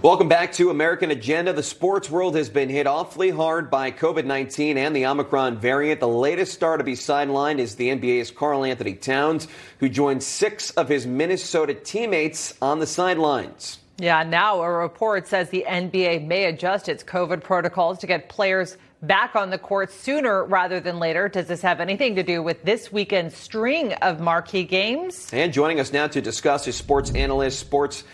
Welcome back to American Agenda. The sports world has been hit awfully hard by COVID-19 and the Omicron variant. The latest star to be sidelined is the NBA's Karl-Anthony Towns, who joined 6 of his Minnesota teammates on the sidelines. Yeah, now a report says the NBA may adjust its COVID protocols to get players back on the court sooner rather than later. Does this have anything to do with this weekend's string of marquee games? And joining us now to discuss is sports analyst, sports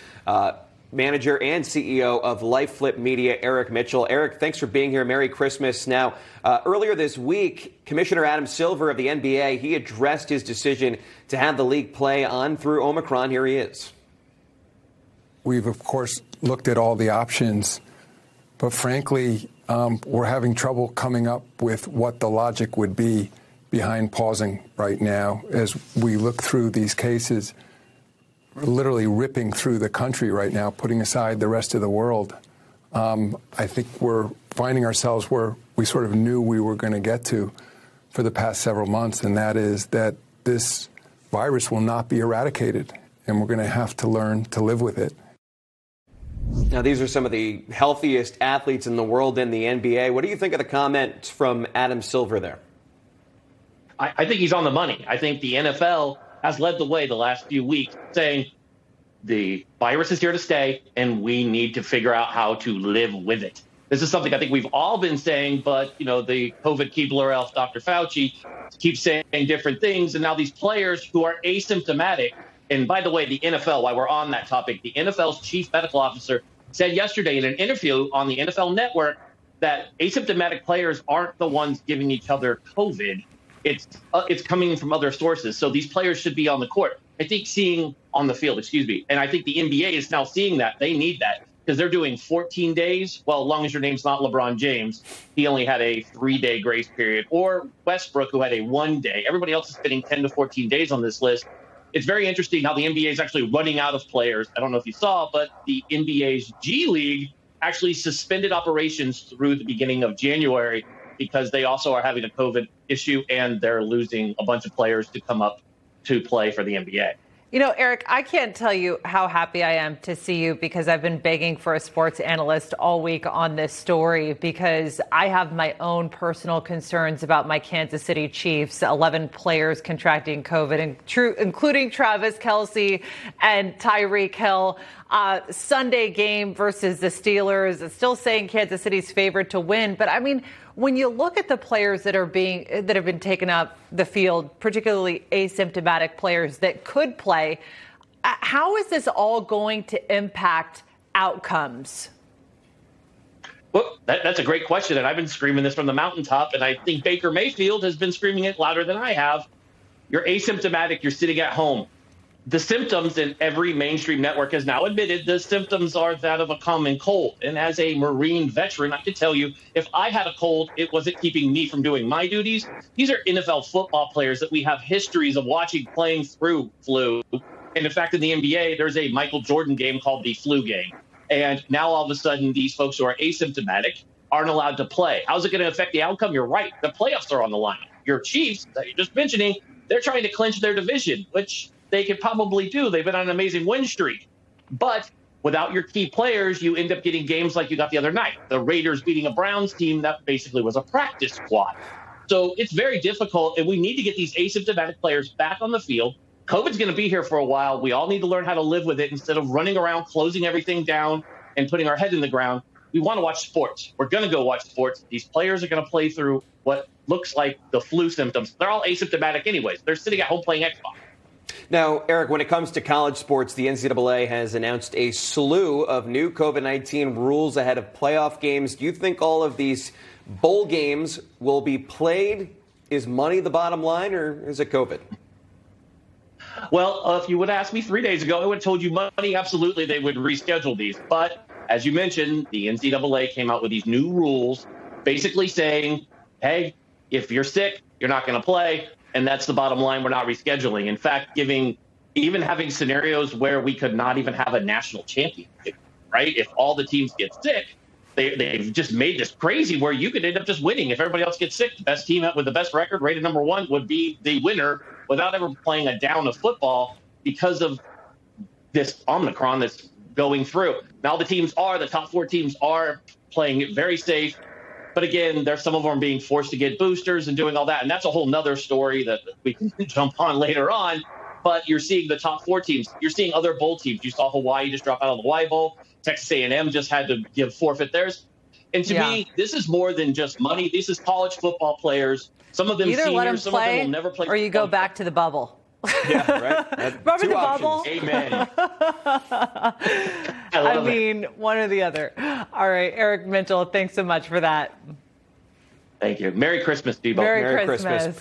manager and CEO of LifeFlip Media, Eric Mitchell. Eric, thanks for being here. Merry Christmas. Now, earlier this week, Commissioner Adam Silver of the NBA, he addressed his decision to have the league play on through Omicron. Here he is. We've, of course, looked at all the options, but frankly, we're having trouble coming up with what the logic would be behind pausing right now as we look through these cases. We're literally ripping through the country right now, putting aside the rest of the world. I think we're finding ourselves where we sort of knew we were going to get to for the past several months, and that is that this virus will not be eradicated, and we're going to have to learn to live with it. Now, these are some of the healthiest athletes in the world in the NBA. What do you think of the comments from Adam Silver there? I think he's on the money. I think the NFL has led the way the last few weeks, saying the virus is here to stay and we need to figure out how to live with it. This is something I think we've all been saying, but, you know, the COVID Keebler elf, Dr. Fauci, keeps saying different things. And now these players who are asymptomatic, and by the way, the NFL, while we're on that topic, the NFL's chief medical officer said yesterday in an interview on the NFL Network that asymptomatic players aren't the ones giving each other COVID. It's coming from other sources. So these players should be on the court. I think on the field, and I think the NBA is now seeing that. They need that because they're doing 14 days. Well, as long as your name's not LeBron James, he only had a 3-day grace period, or Westbrook, who had a 1-day. Everybody else is spending 10 to 14 days on this list. It's very interesting how the NBA is actually running out of players. I don't know if you saw, but the NBA's G League actually suspended operations through the beginning of January because they also are having a COVID issue and they're losing a bunch of players to come up to play for the NBA. You know, Eric, I can't tell you how happy I am to see you because I've been begging for a sports analyst all week on this story because I have my own personal concerns about my Kansas City Chiefs, 11 players contracting COVID, including Travis Kelce and Tyreek Hill. Sunday game versus the Steelers, still saying Kansas City's favored to win. But I mean, when you look at the players that have been taken up the field, particularly asymptomatic players that could play, how is this all going to impact outcomes? Well, that's a great question, and I've been screaming this from the mountaintop, and I think Baker Mayfield has been screaming it louder than I have. You're asymptomatic, you're sitting at home. The symptoms, in every mainstream network has now admitted, the symptoms are that of a common cold. And as a Marine veteran, I can tell you, if I had a cold, it wasn't keeping me from doing my duties. These are NFL football players that we have histories of watching playing through flu. And in fact, in the NBA, there's a Michael Jordan game called the flu game. And now all of a sudden, these folks who are asymptomatic aren't allowed to play. How's it going to affect the outcome? You're right. The playoffs are on the line. Your Chiefs, that you're just mentioning, they're trying to clinch their division, which they could probably do. They've been on an amazing win streak. But without your key players, you end up getting games like you got the other night. The Raiders beating a Browns team that basically was a practice squad. So it's very difficult, and we need to get these asymptomatic players back on the field. COVID's going to be here for a while. We all need to learn how to live with it instead of running around, closing everything down, and putting our head in the ground. We want to watch sports. We're going to go watch sports. These players are going to play through what looks like the flu symptoms. They're all asymptomatic anyways. They're sitting at home playing Xbox. Now, Eric, when it comes to college sports, the NCAA has announced a slew of new COVID-19 rules ahead of playoff games. Do you think all of these bowl games will be played? Is money the bottom line, or is it COVID? Well, if you would ask me 3 days ago, I would have told you money. Absolutely, they would reschedule these. But as you mentioned, the NCAA came out with these new rules basically saying, hey, if you're sick, you're not going to play. And that's the bottom line. We're not rescheduling. In fact, even having scenarios where we could not even have a national championship, right? If all the teams get sick, they've just made this crazy where you could end up just winning. If everybody else gets sick, the best team with the best record, rated number one, would be the winner without ever playing a down of football because of this Omicron that's going through. Now the top 4 teams are playing it very safe. But again, there's some of them being forced to get boosters and doing all that. And that's a whole nother story that we can jump on later on. But you're seeing the top 4 teams. You're seeing other bowl teams. You saw Hawaii just drop out of the Hawaii Bowl. Texas A&M just had to forfeit theirs. And to me, this is more than just money. This is college football players. Some of them Either seniors, let them some of them play, will never play. or you go back to the bubble. Yeah, right. Remember the bubble? Amen. I mean, one or the other. All right, Eric Mitchell, thanks so much for that. Thank you. Merry Christmas, Debo. Merry Christmas.